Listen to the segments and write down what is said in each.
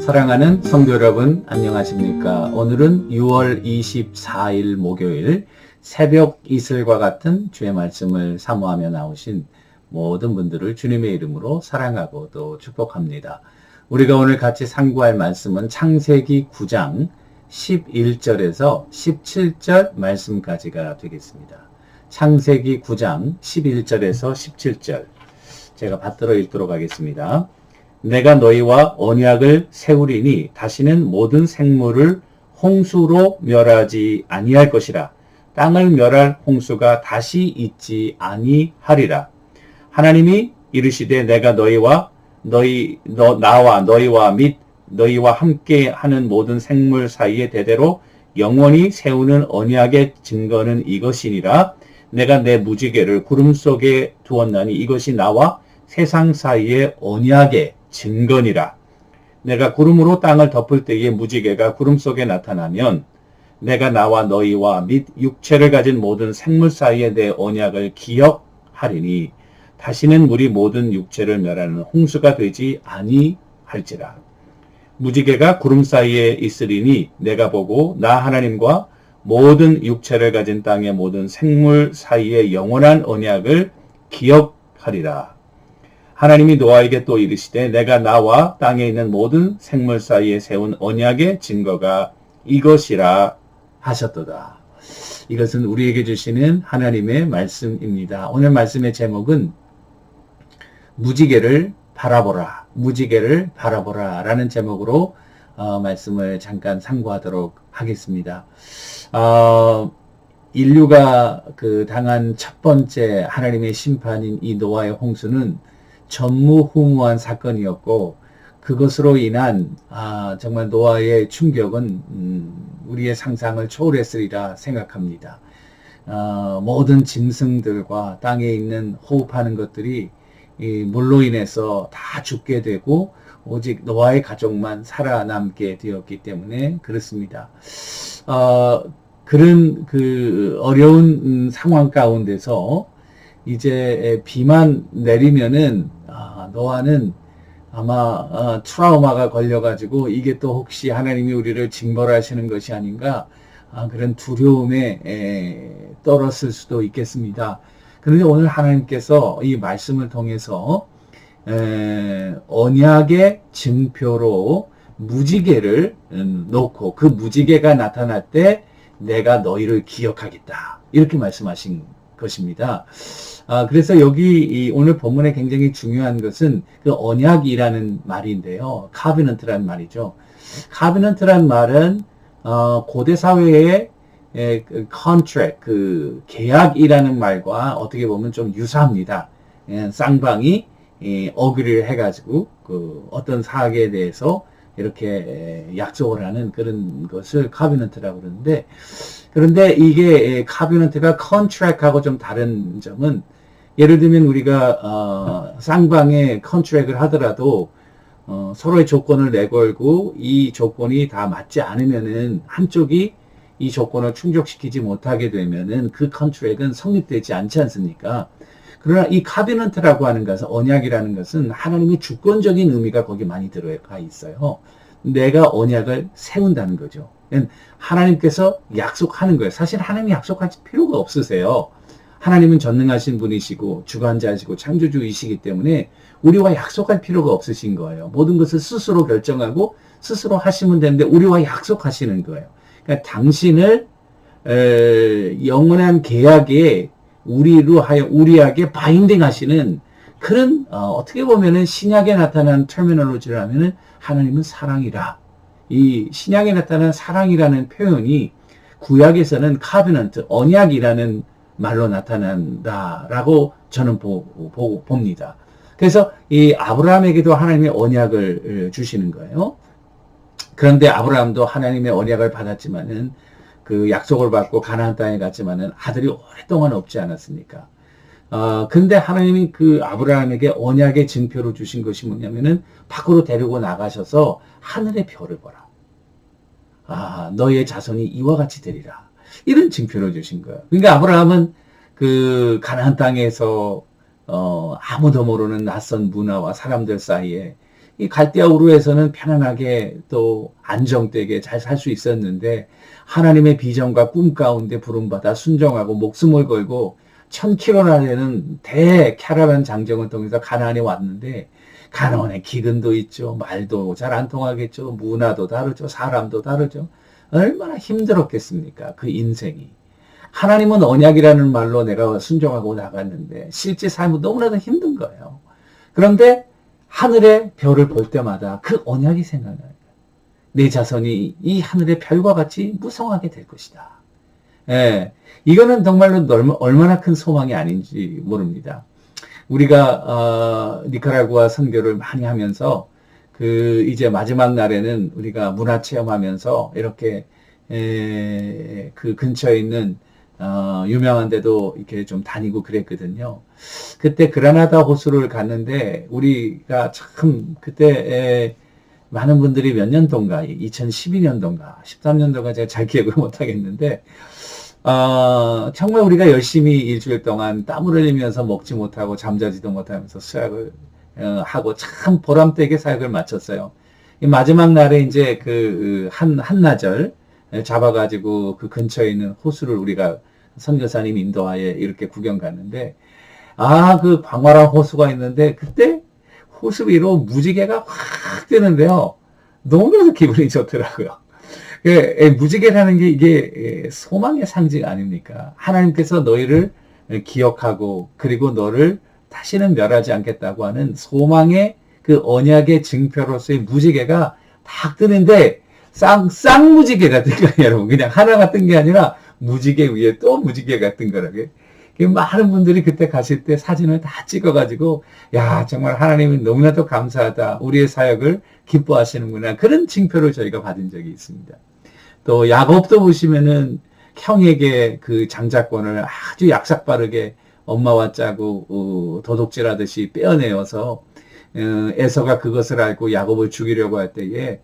사랑하는 성도 여러분, 안녕하십니까? 오늘은 6월 24일 목요일 새벽 이슬과 같은 주의 말씀을 사모하며 나오신 모든 분들을 주님의 이름으로 사랑하고 또 축복합니다. 우리가 오늘 같이 상고할 말씀은 창세기 9장 11절에서 17절 말씀까지가 되겠습니다. 창세기 9장 11절에서 17절 제가 받들어 읽도록 하겠습니다. 내가 너희와 언약을 세우리니 다시는 모든 생물을 홍수로 멸하지 아니할 것이라. 땅을 멸할 홍수가 다시 있지 아니하리라. 하나님이 이르시되 내가 나와 너희와 및 너희와 함께 하는 모든 생물 사이에 대대로 영원히 세우는 언약의 증거는 이것이니라. 내가 내 무지개를 구름 속에 두었나니 이것이 나와 세상 사이의 언약의 증거니라. 내가 구름으로 땅을 덮을 때에 무지개가 구름 속에 나타나면 내가 나와 너희와 및 육체를 가진 모든 생물 사이에 내 언약을 기억하리니 다시는 물이 모든 육체를 멸하는 홍수가 되지 아니할지라. 무지개가 구름 사이에 있으리니 내가 보고 나 하나님과 모든 육체를 가진 땅의 모든 생물 사이의 영원한 언약을 기억하리라. 하나님이 노아에게 또 이르시되 내가 나와 땅에 있는 모든 생물 사이에 세운 언약의 증거가 이것이라 하셨도다. 이것은 우리에게 주시는 하나님의 말씀입니다. 오늘 말씀의 제목은 무지개를 바라보라, 무지개를 바라보라 라는 제목으로 말씀을 잠깐 상고하도록 하겠습니다. 인류가 당한 첫 번째 하나님의 심판인 이 노아의 홍수는 전무후무한 사건이었고 그것으로 인한 정말 노아의 충격은 우리의 상상을 초월했으리라 생각합니다. 모든 짐승들과 땅에 있는 호흡하는 것들이 이 물로 인해서 다 죽게 되고 오직 노아의 가족만 살아남게 되었기 때문에 그렇습니다. 그런 어려운 상황 가운데서 이제 비만 내리면은 노아는 아마 트라우마가 걸려가지고 이게 또 혹시 하나님이 우리를 징벌하시는 것이 아닌가 그런 두려움에 떨었을 수도 있겠습니다. 그런데 오늘 하나님께서 이 말씀을 통해서 언약의 증표로 무지개를 놓고 그 무지개가 나타날 때 내가 너희를 기억하겠다 이렇게 말씀하신 것입니다. 그래서 여기 오늘 본문에 굉장히 중요한 것은 그 언약이라는 말인데요. covenant라는 말이죠. covenant라는 말은 고대 사회의 contract, 계약이라는 말과 어떻게 보면 좀 유사합니다. 쌍방이 어그리를 해가지고 어떤 사학에 대해서 이렇게 약속을 하는 그런 것을 covenant라고 그러는데, 그런데 이게 covenant가 contract하고 좀 다른 점은, 예를 들면 우리가 쌍방의 contract을 하더라도 서로의 조건을 내걸고 이 조건이 다 맞지 않으면은 한쪽이 이 조건을 충족시키지 못하게 되면은 그 contract은 성립되지 않지 않습니까? 그러나 이 covenant라고 하는 것은, 언약이라는 것은 하나님의 주권적인 의미가 거기 많이 들어가 있어요. 내가 언약을 세운다는 거죠. 하나님께서 약속하는 거예요. 사실 하나님이 약속할 필요가 없으세요. 하나님은 전능하신 분이시고 주관자이시고 창조주이시기 때문에 우리와 약속할 필요가 없으신 거예요. 모든 것을 스스로 결정하고 스스로 하시면 되는데 우리와 약속하시는 거예요. 그러니까 당신을 영원한 계약에 우리에게 바인딩 하시는 그런 어떻게 보면은 신약에 나타난 터미널로지를 하면은 하나님은 사랑이라. 이 신약에 나타난 사랑이라는 표현이 구약에서는 covenant, 언약이라는 말로 나타난다라고 저는 봅니다. 그래서 이 아브라함에게도 하나님의 언약을 주시는 거예요. 그런데 아브라함도 하나님의 언약을 받았지만은 그 약속을 받고 가나안 땅에 갔지만은 아들이 오랫동안 없지 않았습니까? 근데 하나님이 그 아브라함에게 언약의 증표로 주신 것이 뭐냐면은 밖으로 데리고 나가셔서 하늘의 별을 보라. 너의 자손이 이와 같이 되리라. 이런 증표를 주신 거예요. 그러니까 아브라함은 그 가나안 땅에서 아무도 모르는 낯선 문화와 사람들 사이에 이 갈대아 우르에서는 편안하게 또 안정되게 잘 살 수 있었는데 하나님의 비전과 꿈 가운데 부름받아 순종하고 목숨을 걸고 1000km나 되는 대 캐러반 장정을 통해서 가나안에 왔는데 가나안에 기근도 있죠. 말도 잘 안 통하겠죠. 문화도 다르죠. 사람도 다르죠. 얼마나 힘들었겠습니까? 그 인생이. 하나님은 언약이라는 말로 내가 순종하고 나갔는데 실제 삶은 너무나도 힘든 거예요. 그런데 하늘의 별을 볼 때마다 그 언약이 생각나요. 내 자손이 이 하늘의 별과 같이 무성하게 될 것이다. 예, 이거는 정말로 얼마나 큰 소망이 아닌지 모릅니다. 우리가 니카라구아 선교를 많이 하면서 그 이제 마지막 날에는 우리가 문화 체험하면서 이렇게 그 근처에 있는 유명한 데도 이렇게 좀 다니고 그랬거든요. 그때 그라나다 호수를 갔는데 우리가 참 그때 많은 분들이 몇 년도인가 2012년도인가 13년도인가 제가 잘 기억을 못 하겠는데 정말 우리가 열심히 일주일 동안 땀을 흘리면서 먹지 못하고 잠자지도 못하면서 수학을 하고 참 보람되게 사역을 마쳤어요. 마지막 날에 이제 그 한나절 잡아가지고 그 근처에 있는 호수를 우리가 선교사님 인도하에 이렇게 구경 갔는데 그 광활한 호수가 있는데 그때 호수 위로 무지개가 확 뜨는데요. 너무나도 기분이 좋더라고요. 무지개라는 게 이게 소망의 상징 아닙니까? 하나님께서 너희를 기억하고 그리고 너를 다시는 멸하지 않겠다고 하는 소망의 그 언약의 증표로서의 무지개가 딱 뜨는데 쌍무지개가 뜬 거예요, 여러분. 그냥 하나가 뜬 게 아니라 무지개 위에 또 무지개가 뜬 거라고요. 많은 분들이 그때 가실 때 사진을 다 찍어가지고 야 정말 하나님이 너무나도 감사하다. 우리의 사역을 기뻐하시는구나. 그런 징표를 저희가 받은 적이 있습니다. 또 야곱도 보시면은 형에게 그 장자권을 아주 약삭빠르게 엄마와 짜고 도둑질하듯이 빼어내어서 에서가 그것을 알고 야곱을 죽이려고 할 때에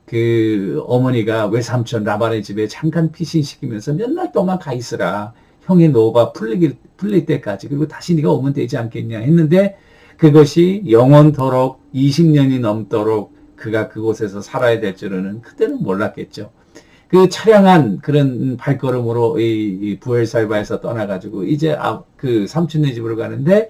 그 어머니가 외삼촌 라반의 집에 잠깐 피신시키면서 몇 날 동안 가 있으라. 형의 노가 풀릴 때까지 그리고 다시 네가 오면 되지 않겠냐 했는데 그것이 영원토록 20년이 넘도록 그가 그곳에서 살아야 될 줄은 그때는 몰랐겠죠. 그 차량한 그런 발걸음으로 이 부엘살바에서 떠나가지고 이제 그 삼촌네 집으로 가는데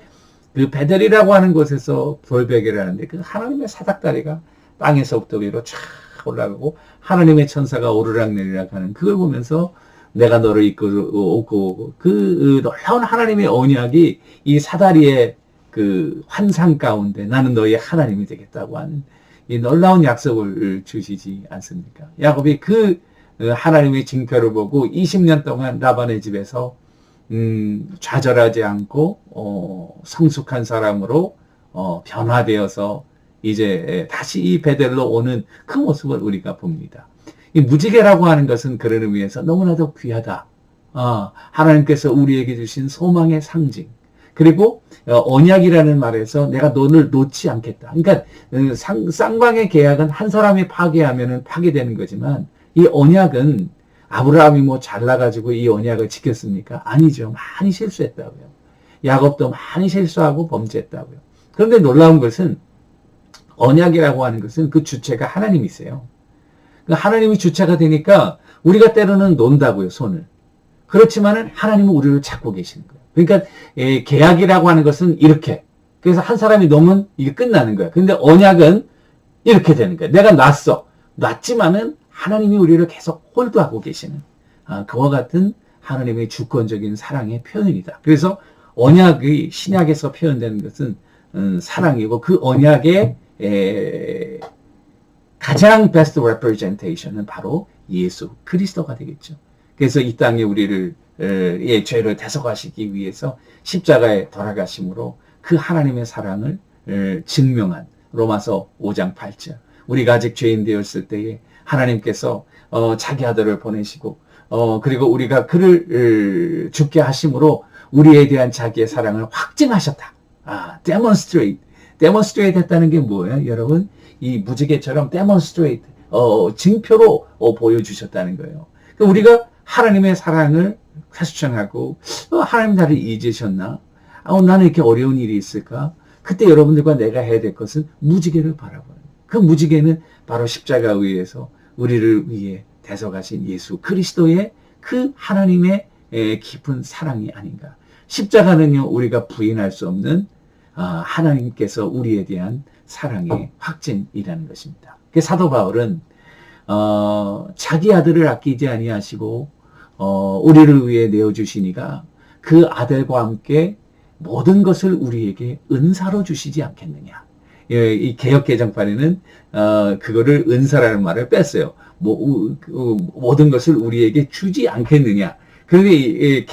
그 베델이라고 하는 곳에서 돌베개를 하는데 그 하나님의 사닥다리가 땅에서부터 위로 쫙 올라가고 하나님의 천사가 오르락내리락 하는 그걸 보면서 내가 너를 이끌고 그 놀라운 하나님의 언약이 이 사다리의 그 환상 가운데 나는 너의 하나님이 되겠다고 하는 이 놀라운 약속을 주시지 않습니까? 야곱이 그 하나님의 징표를 보고 20년 동안 라반의 집에서 좌절하지 않고 성숙한 사람으로 변화되어서 이제 다시 이 베델로 오는 그 모습을 우리가 봅니다. 이 무지개라고 하는 것은 그런 의미에서 너무나도 귀하다. 하나님께서 우리에게 주신 소망의 상징. 그리고 언약이라는 말에서 내가 너를 놓지 않겠다. 그러니까 쌍방의 계약은 한 사람이 파괴하면 파괴되는 거지만 이 언약은 아브라함이 뭐 잘나가지고 이 언약을 지켰습니까? 아니죠. 많이 실수했다고요. 야곱도 많이 실수하고 범죄했다고요. 그런데 놀라운 것은 언약이라고 하는 것은 그 주체가 하나님이세요. 하나님이 주체가 되니까 우리가 때로는 논다고요, 손을. 그렇지만은 하나님은 우리를 찾고 계시는 거예요. 그러니까 계약이라고 하는 것은 이렇게. 그래서 한 사람이 놓으면 이게 끝나는 거야. 근데 언약은 이렇게 되는 거야. 내가 놨지만은 하나님이 우리를 계속 홀드하고 계시는 그와 같은 하나님의 주권적인 사랑의 표현이다. 그래서 언약이 신약에서 표현되는 것은 사랑이고 그 언약의 가장 베스트 레프레젠테이션은 바로 예수 그리스도가 되겠죠. 그래서 이 땅에 우리를 죄를 대속하시기 위해서 십자가에 돌아가심으로 그 하나님의 사랑을 증명한 로마서 5장 8절. 우리가 아직 죄인 되었을 때에 하나님께서 자기 아들을 보내시고 그리고 우리가 그를 죽게 하심으로 우리에 대한 자기의 사랑을 확증하셨다. demonstrate 했다는 게 뭐예요? 여러분 이 무지개처럼 demonstrate 증표로 보여주셨다는 거예요. 그러니까 우리가 하나님의 사랑을 퀘스천하고 하나님 나를 잊으셨나? 나는 이렇게 어려운 일이 있을까? 그때 여러분들과 내가 해야 될 것은 무지개를 바라보는 거예요. 그 무지개는 바로 십자가 위에서 우리를 위해 대속하신 예수 그리스도의 그 하나님의 깊은 사랑이 아닌가. 십자가는요, 우리가 부인할 수 없는 하나님께서 우리에 대한 사랑의 확증이라는 것입니다. 그 사도 바울은 자기 아들을 아끼지 아니하시고 우리를 위해 내어주시니가 그 아들과 함께 모든 것을 우리에게 은사로 주시지 않겠느냐. 이 개역 개정판에는 그거를 은사라는 말을 뺐어요. 모든 것을 우리에게 주지 않겠느냐. 그런데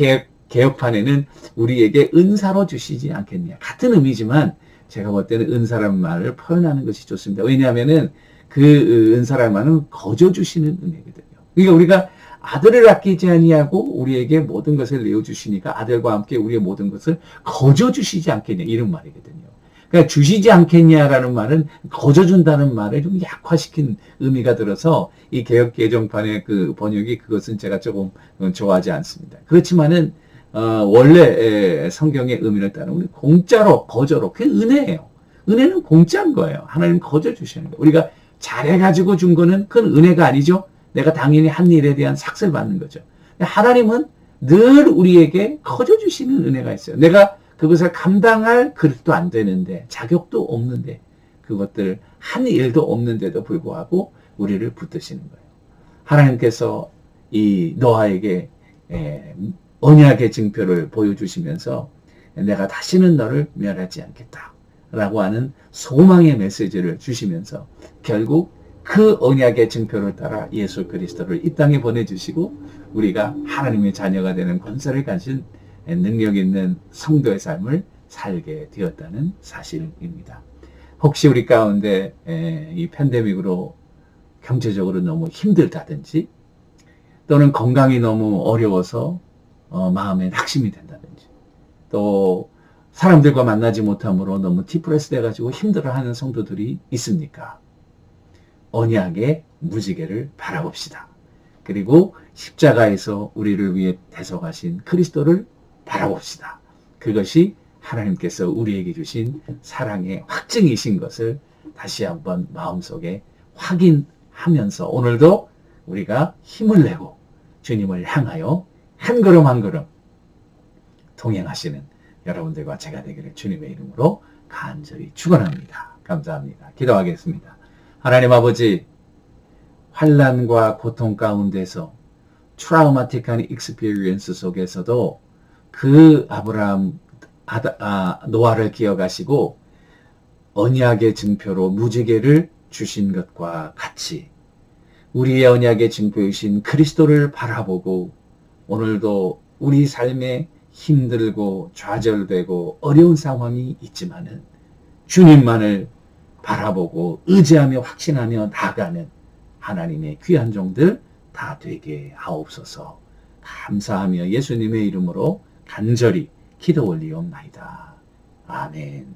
개역판에는 우리에게 은사로 주시지 않겠느냐. 같은 의미지만 제가 볼 때는 은사라는 말을 표현하는 것이 좋습니다. 왜냐하면은 그 은사라는 말은 거저 주시는 은혜거든요. 그러니까 우리가 아들을 아끼지 아니하고 우리에게 모든 것을 내어주시니까 아들과 함께 우리의 모든 것을 거저 주시지 않겠냐, 이런 말이거든요. 그러니까 주시지 않겠냐라는 말은 거저 준다는 말을 좀 약화시킨 의미가 들어서 이 개역 개정판의 그 번역이 그것은 제가 조금 좋아하지 않습니다. 그렇지만은 원래 성경의 의미를 따르면 우리 공짜로 거저로, 그게 은혜예요. 은혜는 공짜인 거예요. 하나님 거저 주시는 거예요. 우리가 잘해가지고 준 거는 그건 은혜가 아니죠. 내가 당연히 한 일에 대한 삭스를 받는 거죠. 하나님은 늘 우리에게 거저 주시는 은혜가 있어요. 내가 그것을 감당할 그릇도 안 되는데, 자격도 없는데, 그것들 한 일도 없는데도 불구하고 우리를 붙드시는 거예요. 하나님께서 이 노아에게 언약의 증표를 보여주시면서 내가 다시는 너를 멸하지 않겠다 라고 하는 소망의 메시지를 주시면서 결국 그 언약의 증표를 따라 예수 그리스도를 이 땅에 보내주시고 우리가 하나님의 자녀가 되는 권세를 가진 능력 있는 성도의 삶을 살게 되었다는 사실입니다. 혹시 우리 가운데 이 팬데믹으로 경제적으로 너무 힘들다든지 또는 건강이 너무 어려워서 마음에 낙심이 된다든지 또 사람들과 만나지 못함으로 너무 디프레스 돼가지고 힘들어하는 성도들이 있습니까? 언약의 무지개를 바라봅시다. 그리고 십자가에서 우리를 위해 대속하신 그리스도를 바라봅시다. 그것이 하나님께서 우리에게 주신 사랑의 확증이신 것을 다시 한번 마음속에 확인하면서 오늘도 우리가 힘을 내고 주님을 향하여 한 걸음 한 걸음 동행하시는 여러분들과 제가 되기를 주님의 이름으로 간절히 축원합니다. 감사합니다. 기도하겠습니다. 하나님 아버지, 환난과 고통 가운데서 트라우마틱한 익스피리언스 속에서도 그 아브라함, 노아를 기억하시고 언약의 증표로 무지개를 주신 것과 같이 우리의 언약의 증표이신 그리스도를 바라보고 오늘도 우리 삶에 힘들고 좌절되고 어려운 상황이 있지만은 주님만을 바라보고 의지하며 확신하며 나아가는 하나님의 귀한 종들 다 되게 하옵소서. 감사하며 예수님의 이름으로 간절히 기도 올리옵나이다. 아멘.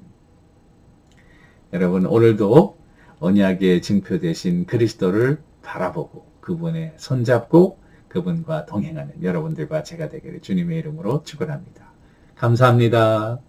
여러분, 오늘도 언약의 증표 되신 그리스도를 바라보고 그분의 손잡고 그분과 동행하는 여러분들과 제가 되기를 주님의 이름으로 축원합니다. 감사합니다.